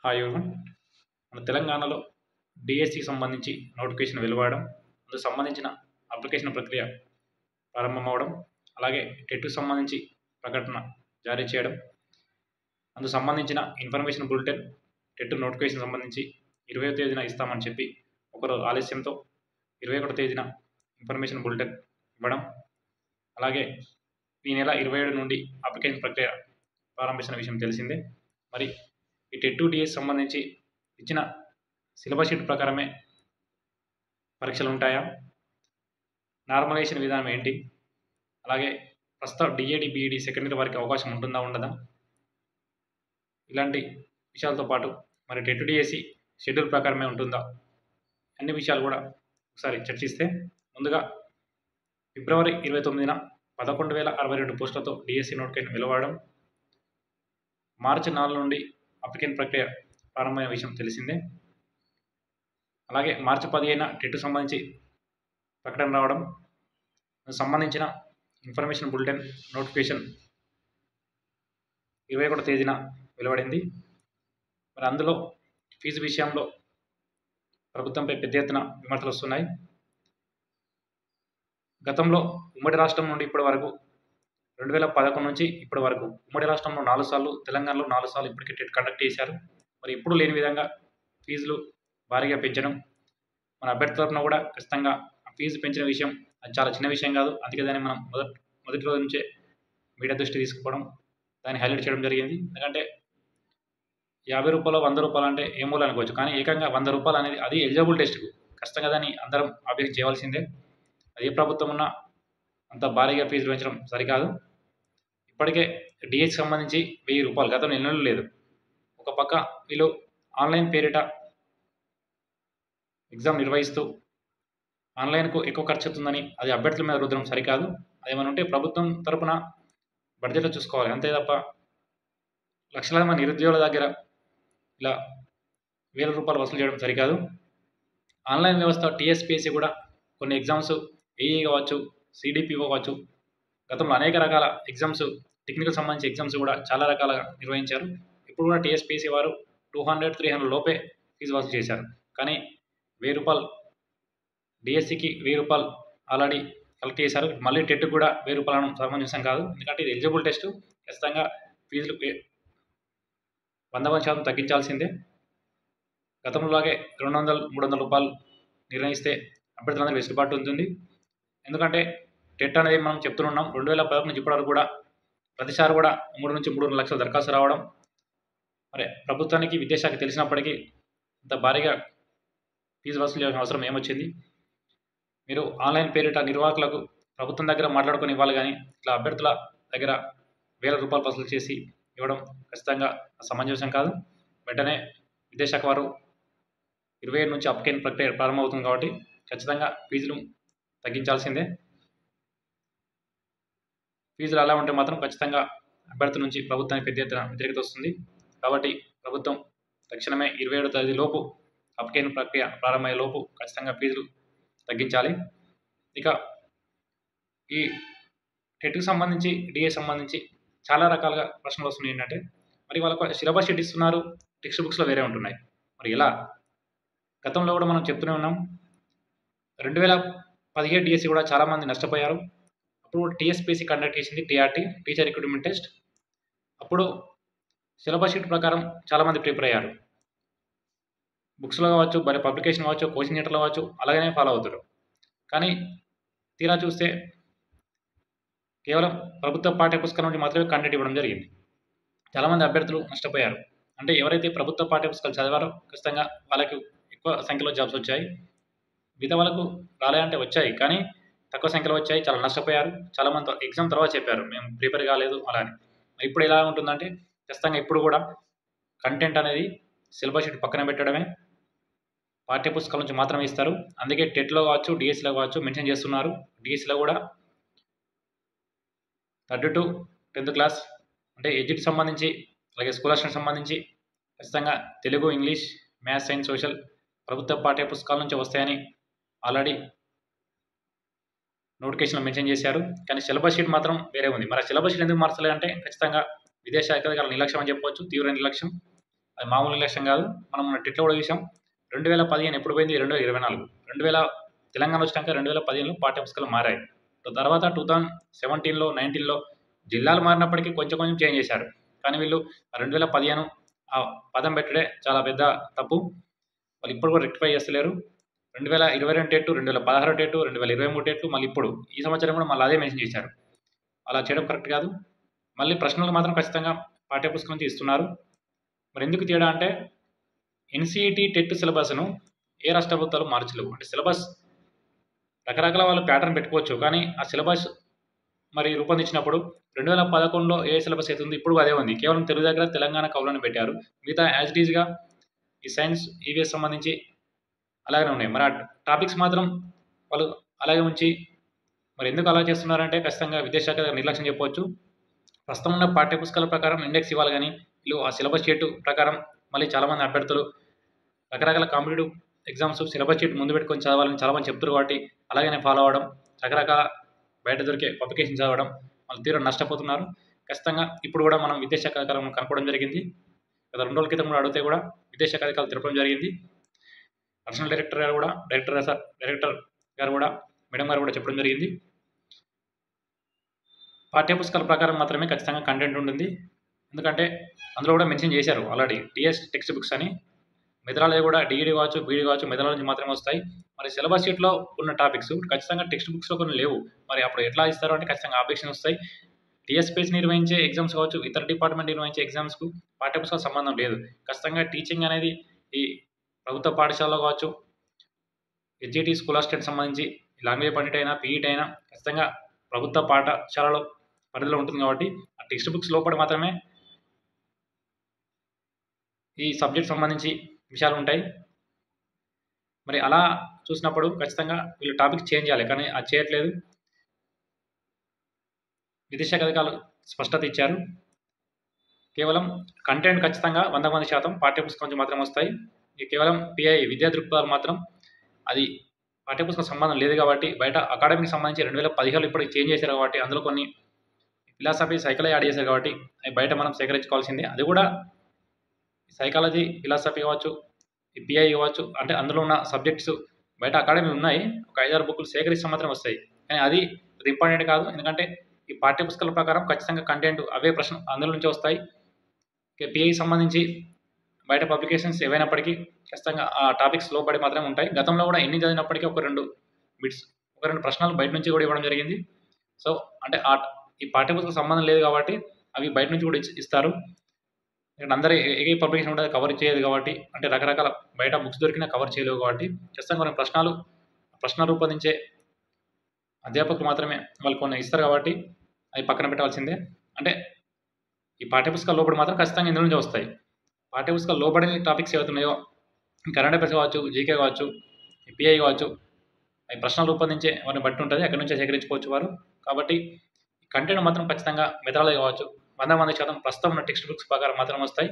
Hi everyone. మన తెలంగాణలో డిఎస్సికి సంబంధించి నోటిఫికేషన్ వెలువడడం, అందుకు సంబంధించిన అప్లికేషన్ ప్రక్రియ ప్రారంభమవడం, అలాగే టెట్కు సంబంధించి ప్రకటన జారీ చేయడం, అందుకు సంబంధించిన ఇన్ఫర్మేషన్ బులెటిన్ టెట్ నోటిఫికేషన్ సంబంధించి 20వ తేదీన ఇస్తామని చెప్పి ఒకరోజు ఆలస్యంతో 21వ తేదీన ఇన్ఫర్మేషన్ బులెటిన్ ఇవ్వడం, అలాగే ఈ నెల 27 నుండి అప్లికేషన్ ప్రక్రియ ప్రారంభించిన విషయం తెలిసిందే. మరి ఈ టెట్ డిఎస్ సంబంధించి ఇచ్చిన సిలబస్ షీట్ ప్రకారమే పరీక్షలు ఉంటాయా, నార్మలైజేషన్ విధానం ఏంటి, అలాగే ప్రస్తుతం డిఏడి బిఈడి సెకండరీ వారికి అవకాశం ఉంటుందా ఉండదా, ఇలాంటి విషయాలతో పాటు మరి టెట్ డిఎస్సి షెడ్యూల్ ప్రకారమే ఉంటుందా, అన్ని విషయాలు కూడా ఒకసారి చర్చిస్తే, ముందుగా ఫిబ్రవరి 29న 11,062 పోస్టులతో డిఎస్సి నోటిఫికేషన్ వెలువడడం, మార్చి 4 నుండి అప్లికేషన్ ప్రక్రియ ప్రారంభమైన విషయం తెలిసిందే. అలాగే మార్చి 15న టెట్ సంబంధించి ప్రకటన రావడం, సంబంధించిన ఇన్ఫర్మేషన్ బులెటిన్ నోటిఫికేషన్ 21వ తేదీన వెలువడింది. మరి అందులో ఫీజు విషయంలో ప్రభుత్వంపై పెద్ద ఎత్తున విమర్శలు వస్తున్నాయి. గతంలో ఉమ్మడి రాష్ట్రం నుండి ఇప్పటి వరకు 2011 నుంచి ఇప్పటి వరకు ఉమ్మడి రాష్ట్రంలో 4 సార్లు, తెలంగాణలో 4 సార్లు ఇప్పటికే టెట్ కండక్ట్ చేశారు. మరి ఎప్పుడు లేని విధంగా ఫీజులు భారీగా పెంచడం, మన అభ్యర్థి తరఫున కూడా ఖచ్చితంగా ఫీజు పెంచిన విషయం అది చాలా చిన్న విషయం కాదు. అందుకే దాన్ని మనం మొదటి రోజు నుంచే మీడియా దృష్టి తీసుకుపోవడం, దాన్ని హైలైట్ చేయడం జరిగింది. ఎందుకంటే 50 రూపాయలు 100 రూపాయలు అంటే ఏమో అనుకోవచ్చు, కానీ ఏకంగా 100 రూపాయలు అనేది అది ఎలిజిబుల్ టెస్ట్కు ఖచ్చితంగా దాన్ని అందరం అభ్యర్థి చేయవలసిందే. అది ఏ ప్రభుత్వం ఉన్నా అంత భారీగా ఫీజులు పెంచడం సరికాదు. ఇప్పటికే డిఎస్సికి సంబంధించి 1000 రూపాయలు గతంలో ఎన్నడూ లేదు. ఒక పక్క వీళ్ళు ఆన్లైన్ పేరిట ఎగ్జామ్ నిర్వహిస్తూ ఆన్లైన్కు ఎక్కువ ఖర్చు అవుతుందని అది అభ్యర్థుల మీద రుద్దడం సరికాదు. అదేమైనా ఉంటే ప్రభుత్వం తరపున బడ్జెట్లో చూసుకోవాలి, అంతే తప్ప లక్షలాది మంది నిరుద్యోగుల దగ్గర ఇలా 1000 రూపాయలు వసూలు చేయడం సరికాదు. ఆన్లైన్ వ్యవస్థ టీఎస్పీఎస్సీ కూడా కొన్ని ఎగ్జామ్స్ ఏఈ కావచ్చు, సిడిపిఓ కావచ్చు, గతంలో అనేక రకాల ఎగ్జామ్స్, టెక్నికల్ సంబంధించి ఎగ్జామ్స్ కూడా చాలా రకాలుగా నిర్వహించారు. ఇప్పుడు కూడా టీఎస్పీఎస్సీ వారు 200-300 లోపే ఫీజు వసూలు చేశారు. కానీ 1000 రూపాయలు డిఎస్సికి 1000 రూపాయలు ఆల్రెడీ కలెక్ట్ చేశారు. మళ్ళీ టెట్ కూడా 1000 రూపాయలు అనడం సమంజసం కాదు. ఎందుకంటే ఇది ఎలిజిబుల్ టెస్ట్, ఖచ్చితంగా ఫీజులు 100% తగ్గించాల్సిందే. గతంలోలాగే 200-300 రూపాయలు నిర్ణయిస్తే అభ్యర్థులందరూ వెసులుబాటు ఉంటుంది. ఎందుకంటే టెట్ అనేది మనం చెప్తున్నాం 2011 నుంచి ఇప్పటివరకు కూడా ప్రతిసారి కూడా 3-3.5 లక్షల దరఖాస్తు రావడం, మరి ప్రభుత్వానికి విద్యాశాఖ తెలిసినప్పటికీ ఇంత భారీగా ఫీజు వసూలు చేయాల్సిన అవసరం ఏమొచ్చింది? మీరు ఆన్లైన్ పేరిట నిర్వాహకులకు ప్రభుత్వం దగ్గర మాట్లాడుకొని ఇవ్వాలి, కానీ ఇట్లా అభ్యర్థుల దగ్గర 1000 రూపాయలు వసూలు చేసి ఇవ్వడం ఖచ్చితంగా సమంజసం కాదు. వెంటనే విద్యాశాఖ వారు 27 నుంచి అప్లికేషన్ ప్రక్రియ ప్రారంభమవుతుంది కాబట్టి ఖచ్చితంగా ఫీజులు తగ్గించాల్సిందే. ఫీజులు అలా ఉంటే మాత్రం ఖచ్చితంగా అభ్యర్థుల నుంచి ప్రభుత్వానికి పెద్ద ఎత్తున వ్యతిరేకత వస్తుంది. కాబట్టి ప్రభుత్వం తక్షణమే 27వ తేదీ లోపు అప్లికేషన్ ప్రక్రియ ప్రారంభమయ్యే లోపు ఖచ్చితంగా ఫీజులు తగ్గించాలి. ఇక ఈ టెట్కి సంబంధించి డిఎస్ సంబంధించి చాలా రకాలుగా ప్రశ్నలు వస్తున్నాయి. ఏంటంటే మరి వాళ్ళకు సిలబస్ షీట్ ఇస్తున్నారు, టెక్స్ట్ బుక్స్లో వేరే ఉంటున్నాయి, మరి ఎలా? గతంలో కూడా మనం చెప్తూనే ఉన్నాం, 2017 డిఎస్సి కూడా చాలామంది నష్టపోయారు. అప్పుడు టీఎస్పీఎస్సీ కండక్ట్ చేసింది టీఆర్టీ, టీచర్ రిక్రూట్మెంట్ టెస్ట్. అప్పుడు సిలబస్ షీట్ ప్రకారం చాలామంది ప్రిపేర్ అయ్యారు. బుక్స్లో కావచ్చు, మరి పబ్లికేషన్ కావచ్చు, కోచింగ్ సెంటర్లో కావచ్చు, అలాగనే ఫాలో అవుతారు. కానీ తీరా చూస్తే కేవలం ప్రభుత్వ పాఠ్యపుస్తకం నుంచి మాత్రమే కంటెంట్ ఇవ్వడం జరిగింది. చాలామంది అభ్యర్థులు నష్టపోయారు. అంటే ఎవరైతే ప్రభుత్వ పాఠ్యపుస్తకాలు చదివారో ఖచ్చితంగా వాళ్ళకి ఎక్కువ సంఖ్యలో జాబ్స్ వచ్చాయి. మిగతా వాళ్ళకు రాలేదంటే వచ్చాయి, కానీ తక్కువ సంఖ్యలో వచ్చాయి. చాలా నష్టపోయారు. చాలామంది ఎగ్జామ్ తర్వాత చెప్పారు మేము ప్రిపేర్ కాలేదు అలా అని. ఇప్పుడు ఎలా ఉంటుందంటే ఖచ్చితంగా ఇప్పుడు కూడా కంటెంట్ అనేది సిలబస్ షీట్ పక్కన పెట్టడమే, పాఠ్యపుస్తకాల నుంచి మాత్రమే ఇస్తారు. అందుకే టెట్లో కావచ్చు, డిఎస్సిలో కావచ్చు మెన్షన్ చేస్తున్నారు. డిఎస్సిలో కూడా 3rd to 10th క్లాస్ అంటే ఎడ్యుకి సంబంధించి, అలాగే స్కూల్ అసిస్టెంట్ సంబంధించి ఖచ్చితంగా Telugu, English, maths, science, social ప్రభుత్వ పాఠ్యపుస్తకాల నుంచి వస్తాయని ఆల్రెడీ నోటిఫికేషన్లో మెన్షన్ చేశారు. కానీ సిలబస్ షీట్ మాత్రం వేరే ఉంది. మరి సిలబస్ షీట్ ఎందుకు మార్చలేదంటే ఖచ్చితంగా విద్యాశాఖ అధికారుల నిర్లక్ష్యం అని చెప్పవచ్చు, తీవ్ర నిర్లక్ష్యం. అది మామూలు నిర్లక్ష్యం కాదు. మనం మన టెట్లో కూడా చూసాం. 2015 ఎప్పుడు పోయింది? 2024. 2000 తెలంగాణ వచ్చినాక 2015లో పాఠ్యపుస్తకాలు మారాయి. తర్వాత 2017లో 19లో జిల్లాలు మారినప్పటికీ కొంచెం కొంచెం చేంజ్ చేశారు. కానీ వీళ్ళు 2015 ఆ పదం పెట్టడే చాలా పెద్ద తప్పు. వాళ్ళు ఇప్పుడు కూడా రెక్టిఫై చేస్తలేరు. 2022 టెట్, 2016 టెట్, 2023 టెట్, మళ్ళీ ఇప్పుడు ఈ సంవత్సరం కూడా మళ్ళీ అదే మెన్షన్ చేశారు. అలా చేయడం కరెక్ట్ కాదు. మళ్ళీ ప్రశ్నలు మాత్రం ఖచ్చితంగా పాఠ్యపుస్తకం నుంచి ఇస్తున్నారు. మరి ఎందుకు తేడా అంటే ఎన్సీఈటీ టెట్ సిలబస్ను ఏ రాష్ట్ర ప్రభుత్వాలు మార్చలేవు. అంటే సిలబస్ రకరకాల వాళ్ళు ప్యాటర్న్ పెట్టుకోవచ్చు, కానీ ఆ సిలబస్ మరి రూపొందించినప్పుడు 2011లో ఏ సిలబస్ అయితే ఉంది ఇప్పుడు అదే ఉంది. కేవలం తెలుగు దగ్గర తెలంగాణ కవులను పెట్టారు. మిగతా యాజ్ ఇట్ ఈజ్గా ఈ సైన్స్ ఈవీఎస్ సంబంధించి అలాగే ఉన్నాయి. మరి ఆ టాపిక్స్ మాత్రం వాళ్ళు అలాగే ఉంచి మరి ఎందుకు అలా చేస్తున్నారంటే ఖచ్చితంగా విద్యాశాఖ నిర్లక్ష్యం చెప్పవచ్చు. ప్రస్తుతం ఉన్న పాఠ్యపుస్తకాల ప్రకారం ఇండెక్స్ ఇవ్వాలి, కానీ వీళ్ళు ఆ సిలబస్ షీట్ ప్రకారం మళ్ళీ చాలామంది అభ్యర్థులు రకరకాల కాంపిటేటివ్ ఎగ్జామ్స్ సిలబస్ షీట్ ముందు పెట్టుకొని చదవాలని చాలామంది చెప్తారు కాబట్టి అలాగనే ఫాలో అవ్వడం, రకరకాల బయట దొరికే పబ్లికేషన్ చదవడం వాళ్ళు తీవ్ర నష్టపోతున్నారు. ఖచ్చితంగా ఇప్పుడు కూడా మనం విద్యాశాఖ అధికారులను కనుక్కోవడం జరిగింది. గత 2 రోజుల క్రితం కూడా అడిగితే కూడా విద్యాశాఖ అధికారులు తెలపడం జరిగింది. అడిషనల్ డైరెక్టర్ గారు కూడా మేడం గారు కూడా చెప్పడం జరిగింది. పాఠ్యపుస్తకాల ప్రకారం మాత్రమే ఖచ్చితంగా కంటెంట్ ఉంటుంది. ఎందుకంటే అందులో కూడా మెన్షన్ చేశారు ఆల్రెడీ టీఎస్ టెక్స్ట్ బుక్స్ అని. మెథడాలజీ కూడా డిఈడి కావచ్చు, బీఈడి కావచ్చు, మెథడాలజీ మాత్రమే వస్తాయి. మరి సిలబస్ షీట్లో ఉన్న టాపిక్స్ ఖచ్చితంగా టెక్స్ట్ బుక్స్లో కొన్ని లేవు. మరి అప్పుడు ఎట్లా ఇస్తారు అంటే ఖచ్చితంగా ఆబ్జెక్షన్ వస్తాయి. టీఎస్పీఎస్ నిర్వహించే ఎగ్జామ్స్ కావచ్చు, ఇతర డిపార్ట్మెంట్ నిర్వహించే ఎగ్జామ్స్కు పాఠ్యపుస్తకాల సంబంధం లేదు. ఖచ్చితంగా టీచింగ్ అనేది ఈ ప్రభుత్వ పాఠశాలలో కావచ్చు, ఎస్జిటి స్కూల్ అసిస్టెంట్ సంబంధించి లాంగ్వేజ్ పండిట్ అయినా, పీఈటీ అయినా ఖచ్చితంగా ప్రభుత్వ పాఠశాలలో పరిధిలో ఉంటుంది కాబట్టి ఆ టెక్స్ట్ బుక్స్ లోపల మాత్రమే ఈ సబ్జెక్ట్ సంబంధించి విషయాలు ఉంటాయి. మరి అలా చూసినప్పుడు ఖచ్చితంగా వీళ్ళు టాపిక్ చేంజ్ చేయాలి, కానీ అది చేయట్లేదు. విద్యాశాఖ అధికారులు స్పష్టత ఇచ్చారు. కేవలం కంటెంట్ ఖచ్చితంగా 100% పాఠ్యపుస్తకం నుంచి మాత్రం వస్తాయి. కేవలం పిఐ విద్యా దృక్పథాలు మాత్రం అది పాఠ్యపుస్తకం సంబంధం లేదు కాబట్టి బయట అకాడమీకి సంబంధించి 2015లో ఇప్పటికి చేంజ్ చేశారు కాబట్టి అందులో కొన్ని ఫిలాసఫీ, సైకాలజీ యాడ్ చేశారు కాబట్టి అవి బయట మనం సేకరించుకోవాల్సిందే. అది కూడా సైకాలజీ, ఫిలాసఫీ కావచ్చు, ఈ పిఐ కావచ్చు, అంటే అందులో ఉన్న సబ్జెక్ట్స్ బయట అకాడమీ ఉన్నాయి. ఒక 5-6 బుక్లు సేకరిస్తే మాత్రం వస్తాయి. కానీ అది ఇంపార్టెంట్ కాదు. ఎందుకంటే ఈ పాఠ్యపుస్తకాల ప్రకారం ఖచ్చితంగా కంటెంట్ అవే ప్రశ్న అందులో నుంచి వస్తాయి. పిఐకి సంబంధించి బయట పబ్లికేషన్స్ ఏవైనప్పటికీ ఖచ్చితంగా ఆ టాపిక్స్ లోబడి మాత్రమే ఉంటాయి. గతంలో కూడా ఎన్ని చదివినప్పటికీ ఒక 2 ప్రశ్నలు బయట నుంచి కూడా ఇవ్వడం జరిగింది. సో అంటే ఈ పాఠ్యపుస్తకం సంబంధం లేదు కాబట్టి అవి బయట నుంచి కూడా ఇస్తారు. అందరూ ఏ పబ్లికేషన్ కూడా కవర్ చేయదు కాబట్టి, అంటే రకరకాల బయట బుక్స్ దొరికినా కవర్ చేయలేవు కాబట్టి ఖచ్చితంగా కొన్ని ప్రశ్న రూపొందించే అధ్యాపకులు మాత్రమే వాళ్ళు కొన్ని ఇస్తారు కాబట్టి అవి పక్కన పెట్టాల్సిందే. అంటే ఈ పాఠ్యపుస్తకాల లోపల మాత్రం ఖచ్చితంగా ఇందులో నుంచి వస్తాయి. పాఠ్యపుస్తకాలు లోబడిన టాపిక్స్ ఏవైతున్నాయో కరెంట్ అఫైర్స్ కావచ్చు, జీకే కావచ్చు, పిఐ కావచ్చు, అవి ప్రశ్నలు రూపొందించే వారిని బట్టి ఉంటుంది. అక్కడి నుంచే సేకరించుకోవచ్చు వారు. కాబట్టి కంటెంట్ మాత్రం ఖచ్చితంగా మెథడాలజీ కావచ్చు 100% ప్రస్తుతం ఉన్న టెక్స్ట్ బుక్స్ ప్రకారం మాత్రం వస్తాయి.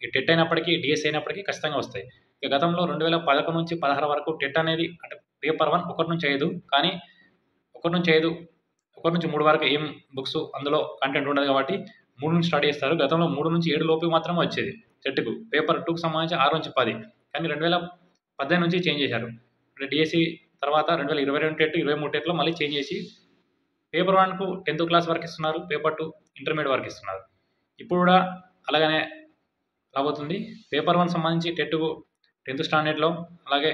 ఈ టెట్ అయినప్పటికీ, డిఎస్ అయినప్పటికీ ఖచ్చితంగా వస్తాయి. ఇక గతంలో 2011 నుంచి 16 వరకు టెట్ అనేది అంటే పేపర్ 1 1 నుంచి 5, కానీ 1 నుంచి 5, 1 నుంచి 3 వరకు ఏం బుక్స్ అందులో కంటెంట్ ఉండదు కాబట్టి 3 నుంచి స్టార్ట్ చేస్తారు. గతంలో 3 నుంచి 7 లోపు మాత్రమే వచ్చేది టెట్కు. పేపర్ 2కు సంబంధించి 6 నుంచి 10, కానీ 2018 నుంచి చేంజ్ చేశారు. అంటే డిఎస్సి తర్వాత 2022 టెట్, 23 టెట్లో మళ్ళీ చేంజ్ చేసి పేపర్ 1కు 10th క్లాస్ వరకు ఇస్తున్నారు, పేపర్ 2 ఇంటర్మీడియట్ వరకు ఇస్తున్నారు. ఇప్పుడు కూడా అలాగనే రాబోతుంది. పేపర్ 1 సంబంధించి టెట్కు 10th స్టాండర్డ్లో, అలాగే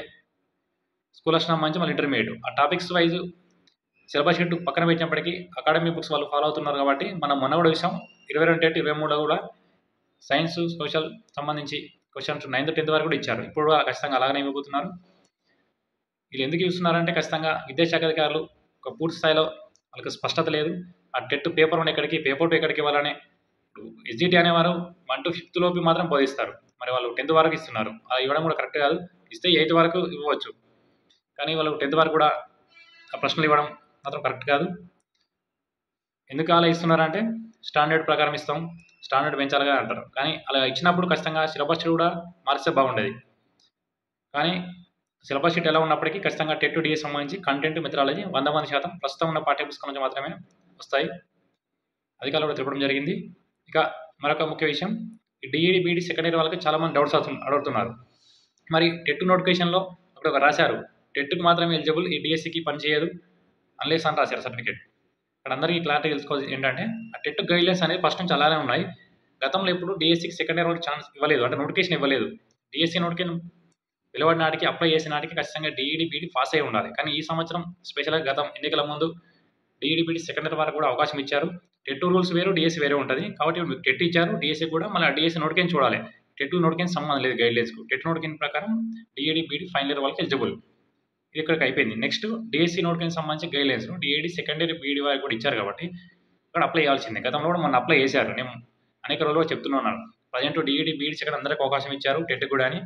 స్కూల్ అసిస్టెంట్ సంబంధించి మళ్ళీ ఇంటర్మీడియట్. ఆ టాపిక్స్ వైజ్ సిలబస్ షీట్ పక్కన పెట్టినప్పటికీ అకాడమీ బుక్స్ వాళ్ళు ఫాలో అవుతున్నారు కాబట్టి మనం మొన్న కూడా విషయం 22 టెట్, 23లో కూడా సైన్స్, సోషల్ సంబంధించి క్వశ్చన్స్ 9th 10th వరకు కూడా ఇచ్చారు. ఇప్పుడు కూడా ఖచ్చితంగా అలాగనే ఇవ్వబోతున్నారు. వీళ్ళు ఎందుకు ఇస్తున్నారంటే ఖచ్చితంగా విద్యాశాఖ అధికారులు ఒక పూర్తి స్థాయిలో వాళ్ళకి స్పష్టత లేదు. ఆ టెట్ పేపర్ 1 ఎక్కడికి, పేపర్ 2 ఎక్కడికి ఇవ్వాలని ఎస్జిటి అనేవారు 1 to 5th లోపు మాత్రం బోధిస్తారు. మరి వాళ్ళు 10th వరకు ఇస్తున్నారు. అలా ఇవ్వడం కూడా కరెక్ట్ కాదు. ఇస్తే 8th వరకు ఇవ్వవచ్చు, కానీ వాళ్ళు 10th వరకు కూడా ఆ ప్రశ్నలు ఇవ్వడం మాత్రం కరెక్ట్ కాదు. ఎందుకు అలా ఇస్తున్నారంటే స్టాండర్డ్ ప్రకారం ఇస్తాం, స్టాండర్డ్ పెంచాలిగా అంటారు. కానీ అలా ఇచ్చినప్పుడు ఖచ్చితంగా సిలబస్ షీట్ కూడా మారిస్తే బాగుండేది. కానీ సిలబస్ షీట్ ఎలా ఉన్నప్పటికీ ఖచ్చితంగా టెట్, డిఎస్ సంబంధించి కంటెంట్, మెథడాలజీ 100% ప్రస్తుతం ఉన్న పాఠ్యపుస్తకం నుంచి మాత్రమే వస్తాయి. అధికారులు కూడా తెలపడం జరిగింది. ఇక మరొక ముఖ్య విషయం, ఈ డిఈడి బీఈడి సెకండ్ ఇయర్ వాళ్ళకి చాలామంది డౌట్స్ అడుగుతున్నారు. మరి టెట్ నోటిఫికేషన్లో అప్పుడు ఒక రాశారు, టెట్కి మాత్రమే ఎలిజిబుల్, ఈ డిఎస్సికి పనిచేయదు అన్లెస్ అని రాశారు సర్టిఫికేట్. ఇక్కడ అందరికీ క్లారిటీ తెలుసుకోవాలి ఏంటంటే, ఆ టెట్ గైడ్లైన్స్ అనేది ఫస్ట్ నుంచి అలానే ఉన్నాయి. గతంలో ఎప్పుడు డిఎస్సికి సెకండ్ ఇయర్ వాళ్ళకి ఛాన్స్ ఇవ్వలేదు, అంటే నోటిఫికేషన్ ఇవ్వలేదు. డిఎస్సి నోటిఫికేషన్ వెలువడిన నాటికి అప్లై చేసిన నాటికి ఖచ్చితంగా డిఈడి బీఈడి పాస్ అయి ఉండాలి. కానీ ఈ సంవత్సరం స్పెషల్గా గతం ఎన్నికల ముందు డిఈడి బీఈడి సెకండ్ ఇయర్ వరకు కూడా అవకాశం ఇచ్చారు. టెట్ రూల్స్ వేరు, డిఎస్సి వేరే ఉంటుంది. కాబట్టి మీకు టెట్ ఇచ్చారు, డిఎస్సి కూడా మళ్ళీ డిఎస్సి నోటిఫికేషన్ చూడాలి. టెట్ నోటిఫికేషన్ సంబంధం లేదు గైడ్లైన్స్కు. టెట్ నోటిఫికేషన్ ప్రకారం డిఈడి బీఈడి ఫైనల్ ఇయర్ వాళ్ళకి ఎలిజిబుల్. ఇది ఇక్కడికి అయిపోయింది. నెక్స్ట్ డిఎస్సి నోటిఫికేషన్ సంబంధించి guidelines DEd second year BEd వారికి కూడా ఇచ్చారు కాబట్టి ఇక్కడ అప్లై చేయాల్సిందే. గతంలో కూడా మొన్న అప్లై చేశారు. నేను అనేక రోజులు చెప్తున్నాను. ప్రజెంట్ డిఈడి బీఈడి సెకండ్ అందరికీ అవకాశం ఇచ్చారు, టెట్ కూడా అని.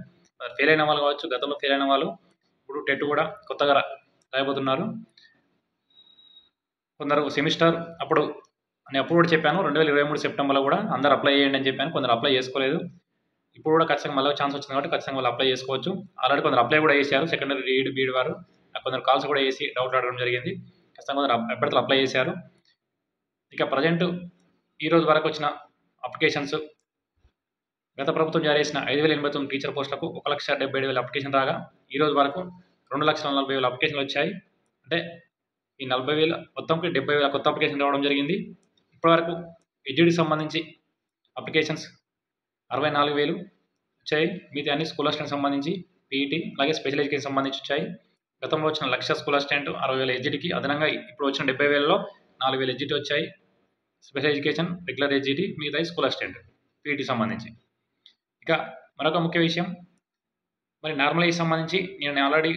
ఫెయిల్ అయిన వాళ్ళు కావచ్చు, గతంలో ఫెయిల్ అయిన వాళ్ళు ఇప్పుడు టెట్ కూడా కొత్తగా రాయబోతున్నారు. కొందరు సెమిస్టర్ అప్పుడు నేను అప్పుడు కూడా చెప్పాను 2023 సెప్టెంబర్లో కూడా అందరు అప్లై చేయండి అని చెప్పాను. కొందరు అప్లై చేసుకోలేదు. ఇప్పుడు కూడా ఖచ్చితంగా మళ్ళీ ఛాన్స్ వచ్చింది కాబట్టి ఖచ్చితంగా వాళ్ళు అప్లై చేసుకోవచ్చు. ఆల్రెడీ కొందరు అప్లై కూడా చేశారు, సెకండరీ డిఈడి బీఈడి వారు. కొందరు కాల్స్ కూడా చేసి డౌట్ అడగడం జరిగింది. ఖచ్చితంగా కొందరు అభ్యర్థులు అప్లై చేశారు. ఇక ప్రజెంట్ ఈరోజు వరకు వచ్చిన అప్లికేషన్స్, గత ప్రభుత్వం జారీ చేసిన 5,089 టీచర్ పోస్టులకు 1,77,000 అప్లికేషన్ రాగా ఈరోజు వరకు 2,40,40,000 అప్లికేషన్లు వచ్చాయి. అంటే ఈ 40,000 మొత్తంకి 70,000 కొత్త అప్లికేషన్ రావడం జరిగింది. ఇప్పటివరకు ఎడ్యుడికి సంబంధించి అప్లికేషన్స్ 64,000 వచ్చాయి. మిగతా అన్ని స్కూల్ అసిస్టెంట్ సంబంధించి పీఈటీ అలాగే స్పెషల్ ఎడ్యుకేషన్ సంబంధించి వచ్చాయి. గతంలో వచ్చిన 1,00,000 స్కూల్ అసిస్టెంట్ 60,000 ఎడ్జిటికి అదనంగా ఇప్పుడు వచ్చిన 70,000లో 4,000 ఎడ్జిటి వచ్చాయి. స్పెషల్ ఎడ్యుకేషన్, రెగ్యులర్ ఎడ్జిటి, మిగతా స్కూల్ అసిస్టెంట్ పీఈటీ సంబంధించి. ఇక మరొక ముఖ్య విషయం, మరి నార్మలైజ్ సంబంధించి నేను ఆల్రెడీ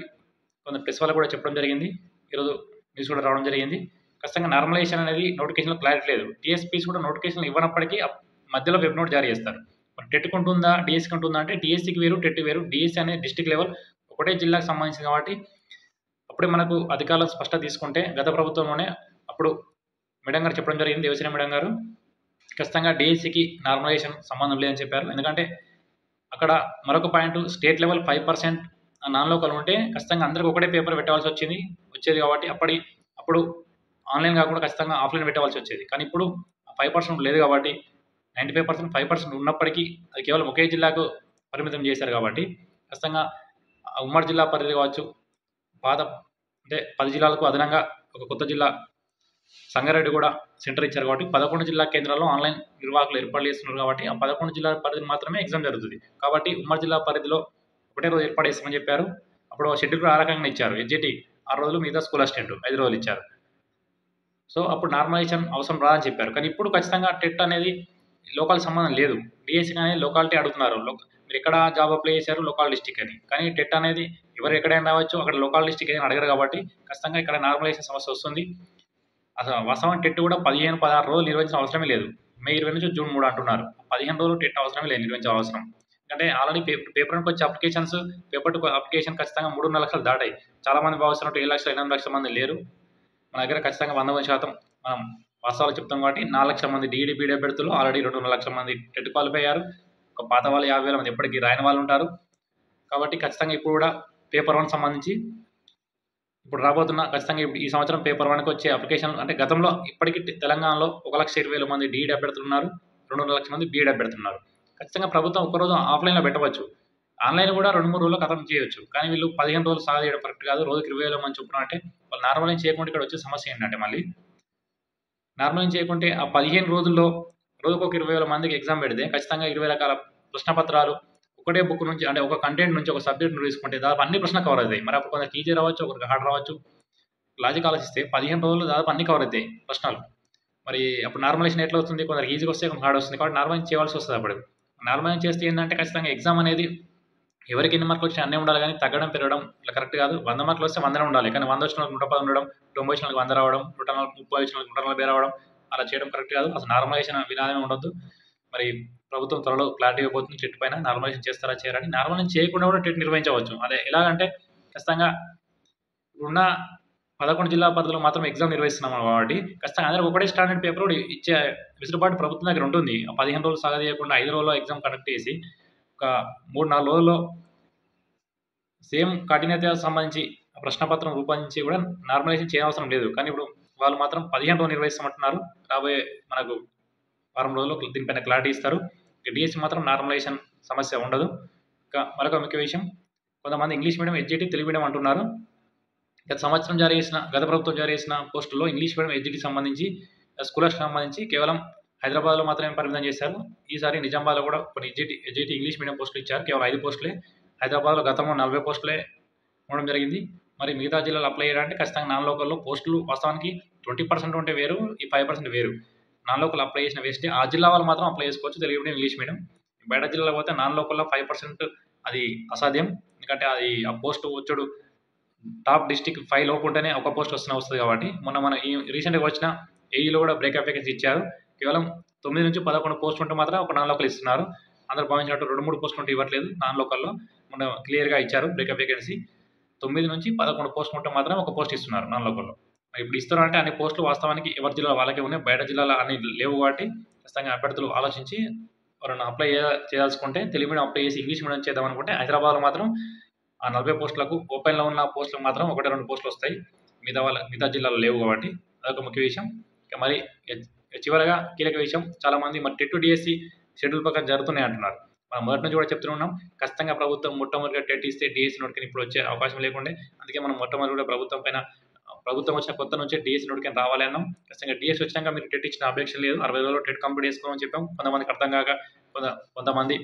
కొంత ప్రెస్ వాళ్ళకు కూడా చెప్పడం జరిగింది. ఈరోజు న్యూస్ కూడా రావడం జరిగింది. ఖచ్చితంగా నార్మలైజేషన్ అనేది నోటిఫికేషన్లో క్లారిటీ లేదు. టీఎస్పీస్ కూడా నోటిఫికేషన్ ఇవ్వనప్పటికీ మధ్యలో వెబ్ నోట్ జారీ చేస్తారు. మరి టెట్కి ఉంటుందా, డిఎస్సికి ఉంటుందా అంటే డిఎస్సికి వేరు, టెట్ వేరు. డిఎస్సి అనేది డిస్ట్రిక్ట్ లెవెల్ ఒకటే జిల్లాకు సంబంధించింది కాబట్టి అప్పుడే మనకు అధికారులు స్పష్టత తీసుకుంటే, గత ప్రభుత్వంలోనే అప్పుడు మేడం గారు చెప్పడం జరిగింది, దేవసేన మేడం గారు, ఖచ్చితంగా డిఎస్సికి నార్మలైజేషన్ సంబంధం లేదని చెప్పారు. ఎందుకంటే అక్కడ మరొక point, state level 5% non local ఉంటే ఖచ్చితంగా అందరికి ఒకటే పేపర్ పెట్టాల్సి వచ్చేది కాబట్టి అప్పుడు ఆన్లైన్ కాకుండా ఖచ్చితంగా ఆఫ్లైన్ పెట్టవలసి వచ్చేది. కానీ ఇప్పుడు 5% లేదు కాబట్టి 95% 5% ఉన్నప్పటికీ అది కేవలం ఒకే జిల్లాకు పరిమితం చేశారు కాబట్టి ఖచ్చితంగా ఉమ్మడి జిల్లా పరిధి కావచ్చు, పాత అంటే 10 జిల్లాలకు అదనంగా ఒక కొత్త జిల్లా సంగారెడ్డి కూడా సెంటర్ ఇచ్చారు కాబట్టి 11 జిల్లా కేంద్రాల్లో ఆన్లైన్ నిర్వాహకులు ఏర్పాటు చేస్తున్నారు కాబట్టి ఆ 11 జిల్లా పరిధిని మాత్రమే ఎగ్జామ్ జరుగుతుంది. కాబట్టి ఉమ్మడి జిల్లా పరిధిలో ఒకటే రోజు ఏర్పాటు చేస్తామని చెప్పారు. అప్పుడు షెడ్యూల్ కూడా ఆ రకంగా ఇచ్చారు. ఎడ్జిటి 6 రోజులు, మిగతా స్కూల్ అసిస్టెంట్ 5 రోజులు ఇచ్చారు. సో అప్పుడు నార్మలైజేషన్ అవసరం రాదని చెప్పారు. కానీ ఇప్పుడు ఖచ్చితంగా టెట్ అనేది లోకల్ సంబంధం లేదు. డిఎస్సి అనేది లోకాలిటీ అడుగుతున్నారు. మీరు ఎక్కడ జాబ్ అప్లై చేశారు, లోకల్ డిస్టిక్ అని. కానీ టెట్ అనేది ఎవరు ఎక్కడైనా రావచ్చు, అక్కడ లోకల్ డిస్టిక్ ఏదైనా అడగరు కాబట్టి ఖచ్చితంగా ఇక్కడ నార్మలైజేషన్ సమస్య వస్తుంది. అసలు వాస్తవానికి టెట్ కూడా 15-16 రోజులు నిర్వహించిన అవసరమే లేదు. మే 20 నుంచి జూన్ 3 అంటున్నారు. 15 రోజులు టెట్ అవసరమే లేదు, నిర్వహించాల్సిన అవసరం. అంటే ఆల్రెడీ పేపర్ వన్కి వచ్చే అప్లికేషన్స్, పేపర్ 2 అప్లికేషన్ ఖచ్చితంగా 3.5 లక్షలు దాటాయి. చాలామంది భావిస్తున్నట్టు 7 లక్షలు 8 లక్షల మంది లేరు. మన దగ్గర ఖచ్చితంగా 100% మనం వాస్తవాలు చెప్తాం కాబట్టి 4 లక్షల మంది డిఈడి బీఈడి అభ్యర్థులు, ఆల్రెడీ 2.5 లక్షల మంది టెట్ క్వాలిఫై అయ్యారు. ఒక పాత వాళ్ళు 50,000 మంది ఎప్పటికీ రాయని వాళ్ళు ఉంటారు. కాబట్టి ఖచ్చితంగా ఇప్పుడు కూడా పేపర్ 1 సంబంధించి ఇప్పుడు రాబోతున్న ఖచ్చితంగా ఈ సంవత్సరం పేపర్ 1కి వచ్చే అప్లికేషన్, అంటే గతంలో ఇప్పటికీ తెలంగాణలో 1,20,000 మంది డిఈడి అభ్యర్థులు ఉన్నారు, 2.5 లక్షల మంది బీఈడి అభ్యర్థులు ఉన్నారు. ఖచ్చితంగా ప్రభుత్వం ఒక్కరోజు ఆఫ్లైన్లో పెట్టవచ్చు, ఆన్లైన్ కూడా 2-3 రోజుల్లో ఖతం చేయొచ్చు. కానీ వీళ్ళు 15 రోజులు సాగు చేయడం కరెక్ట్ కాదు. రోజుకి 20,000 మంది చొప్పున అంటే వాళ్ళు నార్మలైజ్ చేయకుండా ఇక్కడ వచ్చే సమస్య ఏంటంటే, మళ్ళీ నార్మలైజ్ చేయకుంటే ఆ 15 రోజుల్లో రోజుకు ఒక 20,000 మందికి ఎగ్జామ్ పెడితే ఖచ్చితంగా 20 రకాల ప్రశ్నపత్రాలు ఒకటే బుక్ నుంచి, అంటే ఒక కంటెంట్ నుంచి ఒక సబ్జెక్ట్ తీసుకుంటే దాదాపు అన్ని ప్రశ్నలు కవర్ అవుతాయి. మరి అప్పుడు కొందరికి ఈజీ రావచ్చు, ఒకరికి హార్డ్ రావచ్చు. లాజిక్ ఆలోచిస్తే 15 రోజులు దాదాపు అన్ని కవర్ అవుతాయి ప్రశ్నలు. మరి అప్పుడు నార్మలైజేషన్ ఎట్లా వస్తుంది? కొందరికి ఈజీగా వస్తే కొంచెం హార్డ్ వస్తుంది. కాబట్టి నార్మలైజ్ చేయాల్సి వస్తుంది. అప్పుడు నార్మలైజ్ చేస్తే ఏంటంటే ఖచ్చితంగా ఎగ్జామ్ అనేది ఎవరికి ఎన్ని మార్కులు వచ్చినా అన్నీ ఉండాలి, కానీ తగ్గడం పెరగడం ఇట్లా కరెక్ట్ కాదు. 100 మార్కులు వస్తే 100 ఉండాలి, కానీ 100 వచ్చిన వాళ్ళకి 110 ఉండడం, 90 వచ్చిన వాళ్ళకి 100 రావడం, 130 వచ్చిన వాళ్ళకి 140 రావడం, అలా చేయడం కరెక్ట్ కాదు. అసలు నార్మలైజేషన్ విధానమే ఉండొద్దు. మరి ప్రభుత్వం త్వరలో క్లారిటీ ఇవ్వబోతుంది టెట్ పైన. నార్మలైజేషన్ చేస్తారా చేయరని. నార్మలైజేషన్ చేయకుండా కూడా టెట్ నిర్వహించవచ్చు. అదే ఎలాగంటే ఖచ్చితంగా ఉన్న 11 జిల్లా పరిధిలో మాత్రం ఎగ్జామ్ నిర్వహిస్తున్నాం కాబట్టి ఖచ్చితంగా అందరికి ఒకటే స్టాండర్డ్ పేపర్ కూడా ఇచ్చే వెసులుబాటు ప్రభుత్వం దగ్గర ఉంటుంది. 15 రోజులు సాగదీయకుండా 5 రోజుల్లో ఎగ్జామ్ కండక్ట్ చేసి ఒక 3-4 రోజుల్లో సేమ్ కఠినత సంబంధించి ప్రశ్నపత్రం రూపొందించి కూడా నార్మలైజేషన్ చేయవసరం లేదు. కానీ ఇప్పుడు వాళ్ళు మాత్రం 15 రోజులు నిర్వహిస్తామంటున్నారు. రాబోయే మనకు వారం రోజుల్లో దీనిపైన క్లారిటీ ఇస్తారు. డిఎస్సి మాత్రం నార్మలైజేషన్ సమస్య ఉండదు. ఇంకా మరొక ముఖ్య విషయం, కొంతమంది English medium, SGT, Telugu medium అంటున్నారు. గత ప్రభుత్వం జారీ చేసిన పోస్టుల్లో ఇంగ్లీష్ మీడియం, ఎస్జిటికి సంబంధించి స్కూలర్స్కి సంబంధించి కేవలం హైదరాబాద్లో మాత్రమే పరిమితం చేశారు. ఈసారి నిజామాబాద్లో కూడా కొన్ని ఎస్జిటి ఇంగ్లీష్ మీడియం పోస్టులు ఇచ్చారు. కేవలం 5 పోస్టులే. హైదరాబాద్లో గతంలో 40 పోస్టులే ఉండడం జరిగింది. మరి మిగతా జిల్లాలు అప్లై చేయడానికి ఖచ్చితంగా నాన్ లోకల్లో పోస్టులు వాస్తవానికి 20% ఉంటే వేరు, ఈ 5% వేరు. నాన్ లోకల్ అప్లై చేసిన వేస్తే ఆ జిల్లా వాళ్ళు మాత్రం అప్లై చేసుకోవచ్చు, తెలుగు మీడియం, ఇంగ్లీష్ మీడియం. బయట జిల్లాలో పోతే నాన్ లోకల్లో 5% అది అసాధ్యం. ఎందుకంటే అది ఆ పోస్ట్ వచ్చుడు టాప్ డిస్టిక్ 5 లోపు ఉంటేనే ఒక పోస్ట్ వస్తుంది కాబట్టి. మొన్న మన ఈ రీసెంట్గా వచ్చిన ఏఈలో కూడా బ్రేకప్ వేకెన్సీ ఇచ్చారు. కేవలం 9 నుంచి 11 పోస్టులు ఉంటే మాత్రం ఒక నాన్ లోకల్ ఇస్తున్నారు. అందరూ భావించినట్టు 2-3 పోస్టులు ఉంటే ఇవ్వట్లేదు. నాన్ లోకల్లో మొన్న క్లియర్గా ఇచ్చారు బ్రేకప్ వేకెన్సీ. 9 నుంచి 11 పోస్టులు ఉంటే మాత్రం ఒక పోస్ట్ ఇస్తున్నారు నాన్ లోకల్లో. ఇప్పుడు ఇస్తారు అంటే అన్ని పోస్టులు వాస్తవానికి ఎవరి జిల్లా వాళ్ళకే ఉన్నాయి. బయట జిల్లాలో అన్ని లేవు కాబట్టి ఖచ్చితంగా అభ్యర్థులు ఆలోచించి ఎవరైనా అప్లై చేయాల్సుకుంటే తెలుగు మీడియం అప్లై చేసి ఇంగ్లీష్ మీడియం చేద్దాం అనుకుంటే హైదరాబాద్లో మాత్రం ఆ 40 పోస్టులకు ఓపెన్లో ఉన్న పోస్టులకు మాత్రం 1-2 పోస్టులు వస్తాయి. మిగతా జిల్లాలో లేవు కాబట్టి అదొక ముఖ్య విషయం. ఇక మరి చివరగా కీలక విషయం, చాలామంది మరి టెట్ డిఎస్సి షెడ్యూల్ ప్రకారం జరుగుతున్నాయి అంటున్నారు. మనం మొదటి నుంచి కూడా చెప్తూనే ఉన్నాం, ఖచ్చితంగా ప్రభుత్వం మొట్టమొదటిగా టెట్ ఇస్తే డిఎస్సి నోటిఫికేషన్ ఇప్పుడు వచ్చే అవకాశం లేకుండే. అందుకే మనం మొట్టమొదటి కూడా ప్రభుత్వం వచ్చిన కొత్త నుంచే డిఎస్సి నోటిఫికేషన్ రావాలి అన్నాం. ఖచ్చితంగా డిఎస్సి వచ్చినాక మీరు టెట్ ఇచ్చిన అపేక్ష లేదు, 60 రోజుల్లో టెట్ కంప్లీట్ చేసుకోమని చెప్పాం. కొంతమందికి అర్థం కాక కొంతమంది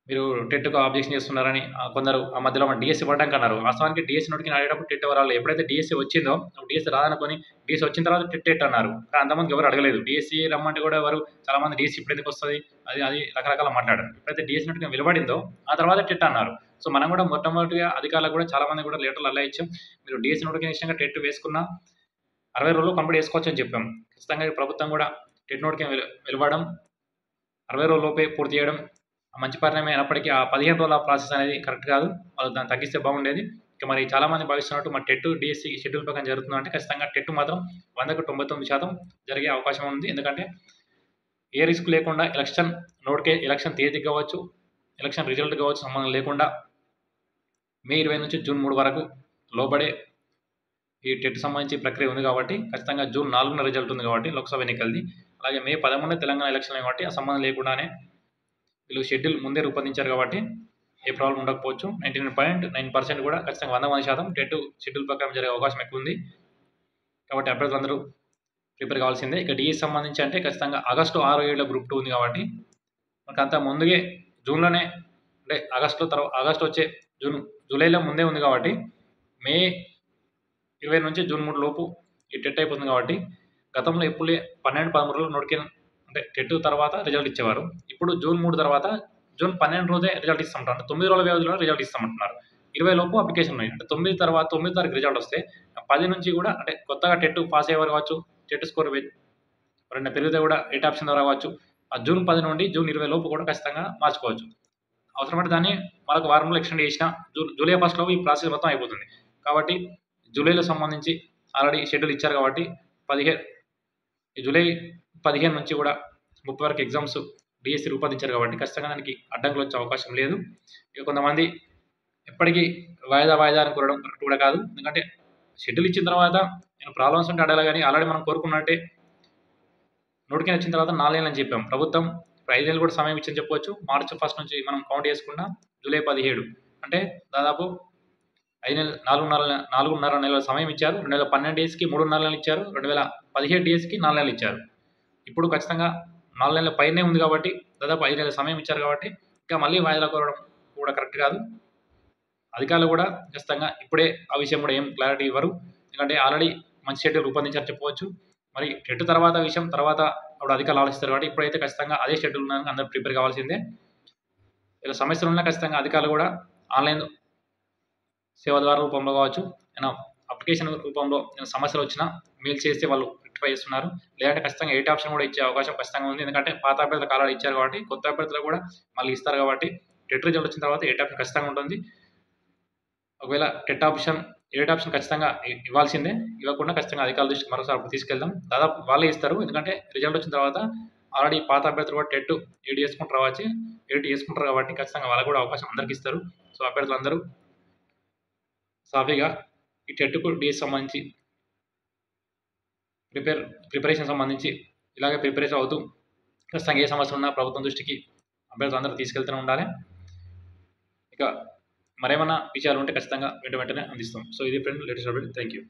మీరు టెట్కు ఆబ్జెక్షన్ చేస్తున్నారని కొందరు ఆ మధ్యలో డిఎస్సి పడ్డాక అన్నారు. వాస్తవానికి డిఎస్సి నోటిఫికేషన్ అడిగేటప్పుడు టెట్ ఎవరు ఎప్పుడైతే డిఎస్సి వచ్చిందో డిఎస్సి రాదనుకొని డిఎస్సి వచ్చిన తర్వాత టెట్ అన్నారు. కానీ అంతమందికి ఎవరు అడగలేదు. డిఎస్సి రమ్మంటే కూడా చాలామంది డిఎస్సి ఇప్పుడు ఎందుకు వస్తుంది అది రకరకాల మాట్లాడారు. ఎప్పుడైతే డిఎస్సి నోటిఫికేషన్ వెలువడిందో ఆ తర్వాత టెట్ అన్నారు. సో మనం కూడా మొట్టమొదటిగా అధికారులకు కూడా చాలామంది కూడా లెటర్లు అలా ఇచ్చాం. మీరు డిఎస్సి నోటిఫికేషన్ టెట్ వేసుకున్న 60 రోజుల్లో కంప్లీట్ చేసుకోవచ్చు అని చెప్పాం. ఖచ్చితంగా ప్రభుత్వం కూడా టెట్ నోటిఫికేషన్ వెలువడడం 60 రోజుల లోపే పూర్తి చేయడం మంచి పరిణామం అయినప్పటికీ ఆ 15 రోజుల ప్రాసెస్ అనేది కరెక్ట్ కాదు. వాళ్ళు దాన్ని తగ్గిస్తే బాగుండేది. ఇక మరి చాలామంది భావిస్తున్నట్టు మరి టెట్ డిఎస్సి షెడ్యూల్ ప్రకారం జరుగుతుందంటే ఖచ్చితంగా టెట్ మాత్రం 100కు 99% జరిగే అవకాశం ఉంది. ఎందుకంటే ఏ రిస్క్ లేకుండా ఎలక్షన్ తేదీ కావచ్చు, ఎలక్షన్ రిజల్ట్ కావచ్చు, సంబంధం లేకుండా మే 20 నుంచి జూన్ 3 వరకు లోబడే ఈ టెట్ సంబంధించి ప్రక్రియ ఉంది కాబట్టి ఖచ్చితంగా జూన్ 4న రిజల్ట్ ఉంది కాబట్టి లోక్సభ ఎన్నికలది. అలాగే మే 13 తెలంగాణ ఎలక్షన్ కాబట్టి ఆ సంబంధం లేకుండానే వీళ్ళు షెడ్యూల్ ముందే రూపొందించారు కాబట్టి ఏ ప్రాబ్లం ఉండకపోవచ్చు. 99.9% కూడా ఖచ్చితంగా 100% టెట్ షెడ్యూల్ ప్రకారం జరిగే అవకాశం ఎక్కువ ఉంది. కాబట్టి అభ్యర్థులందరూ ప్రిపేర్ కావాల్సిందే. ఇక డిఎస్ సంబంధించి అంటే ఖచ్చితంగా ఆగస్టు 6-7 గ్రూప్ 2 ఉంది కాబట్టి మనకు అంత ముందుగే జూన్లోనే అంటే ఆగస్టు వచ్చే జూలైలో ముందే ఉంది కాబట్టి మే 20 నుంచి జూన్ 3 లోపు ఈ టెట్ అయిపోతుంది కాబట్టి గతంలో ఎప్పుడు 12-13 రోజులు నోటిఫికేషన్ అంటే టెట్ తర్వాత రిజల్ట్ ఇచ్చేవారు. ఇప్పుడు జూన్ 3 తర్వాత జూన్ 12 రోజే రిజల్ట్ ఇస్తామంటారు. అంటే 9 రోజుల వ్యవధిలో రిజల్ట్ ఇస్తామంటున్నారు. 20 లోపు అప్లికేషన్ ఉన్నాయి. అంటే 9 తారీఖు రిజల్ట్ వస్తే 10 నుంచి కూడా అంటే కొత్తగా టెట్ పాస్ అయ్యేవారు కావచ్చు, టెట్ స్కోర్ ఎవరైనా పెరిగితే కూడా ఎయిట్ ఆప్షన్ ద్వారా కావచ్చు, ఆ జూన్ 10 నుండి జూన్ 20 లోపు కూడా ఖచ్చితంగా మార్చుకోవచ్చు. అవసరమైతే దాన్ని మరొక వారంలో ఎక్స్టెండ్ చేసిన జూలై 1 లోపు ఈ ప్రాసెస్ మొత్తం అయిపోతుంది. కాబట్టి జూలైలో సంబంధించి ఆల్రెడీ షెడ్యూల్ ఇచ్చారు కాబట్టి జూలై 15 నుంచి కూడా 30 వరకు ఎగ్జామ్స్ డిఎస్సి రూపొందించారు కాబట్టి ఖచ్చితంగా దానికి అడ్డంకులు వచ్చే అవకాశం లేదు. ఇక కొంతమంది ఎప్పటికీ వాయిదా అని కోరడం కరెక్ట్ కూడా కాదు. ఎందుకంటే షెడ్యూల్ ఇచ్చిన తర్వాత నేను ప్రాబ్లమ్స్ ఉంటే అడగాలి, కానీ ఆల్రెడీ మనం కోరుకున్నట్టే నోటిఫికేషన్ వచ్చిన తర్వాత 4 నెలలు అని చెప్పాం. ప్రభుత్వం 5 నెలలు కూడా సమయం ఇచ్చని చెప్పవచ్చు. మార్చి 1 నుంచి మనం కౌంట్ చేసుకున్నా జూలై 17 అంటే దాదాపు 5 నెలలు 4.5 నెలల సమయం ఇచ్చారు. 2012 డేస్కి 3.5 నెలలు ఇచ్చారు. 2017 డేస్కి 4 నెలలు ఇచ్చారు. ఇప్పుడు ఖచ్చితంగా 4 నెలల పైనే ఉంది కాబట్టి దాదాపు 5 నెలల సమయం ఇచ్చారు కాబట్టి ఇంకా మళ్ళీ వాయిదా కోరడం కూడా కరెక్ట్ కాదు. అధికారులు కూడా ఖచ్చితంగా ఇప్పుడే ఆ విషయం కూడా ఏం క్లారిటీ ఇవ్వరు. ఎందుకంటే ఆల్రెడీ మంచి షెడ్యూల్ రూపొందించారు చెప్పవచ్చు. మరి టెట్ తర్వాత విషయం తర్వాత అప్పుడు అధికారులు ఆలోచిస్తారు కాబట్టి ఇప్పుడైతే ఖచ్చితంగా అదే షెడ్యూల్ ఉన్నాక అందరూ ప్రిపేర్ కావాల్సిందే. ఇలా సమస్యలు ఉన్నా ఖచ్చితంగా అధికారులు కూడా ఆన్లైన్ సేవ ద్వారా రూపంలో కావచ్చు, అప్లికేషన్ రూపంలో సమస్యలు వచ్చినా మెయిల్ చేస్తే వాళ్ళు రెక్టిఫై చేస్తున్నారు. లేదంటే ఖచ్చితంగా 8 ఆప్షన్ కూడా ఇచ్చే అవకాశం ఖచ్చితంగా ఉంది. ఎందుకంటే పాత అభ్యర్థులకు ఆల్రెడీ ఇచ్చారు కాబట్టి కొత్త అభ్యర్థులకు కూడా మళ్ళీ ఇస్తారు కాబట్టి టెట్ రిజల్ట్ వచ్చిన తర్వాత 8 ఆప్షన్ ఖచ్చితంగా ఉంటుంది. ఒకవేళ 8 ఆప్షన్ ఖచ్చితంగా ఇవ్వాల్సిందే. ఇవ్వకుండా ఖచ్చితంగా అధికారుల దృష్టికి మరోసారి అప్పుడు తీసుకెళ్దాం. దాదాపు వాళ్ళే ఇస్తారు. ఎందుకంటే రిజల్ట్ వచ్చిన తర్వాత ఆల్రెడీ పాత అభ్యర్థులు కూడా టెట్ 8 చేసుకుంటారు కాబట్టి ఖచ్చితంగా వాళ్ళకు కూడా అవకాశం అందరికి ఇస్తారు. సో అభ్యర్థులందరూ సాఫీగా ఈ టెట్కు డిఎస్ సంబంధించి ప్రిపరేషన్ సంబంధించి ఇలాగే ప్రిపరేషన్ అవుతూ ఖచ్చితంగా ఏ సమస్య ఉన్నా ప్రభుత్వం దృష్టికి అభ్యర్థులు అందరూ తీసుకెళ్తూనే ఉండాలి. ఇక మరేమన్నా విషయాలు ఉంటే ఖచ్చితంగా వెంటనే అందిస్తాం. సో ఇది friend latest update. Thank you.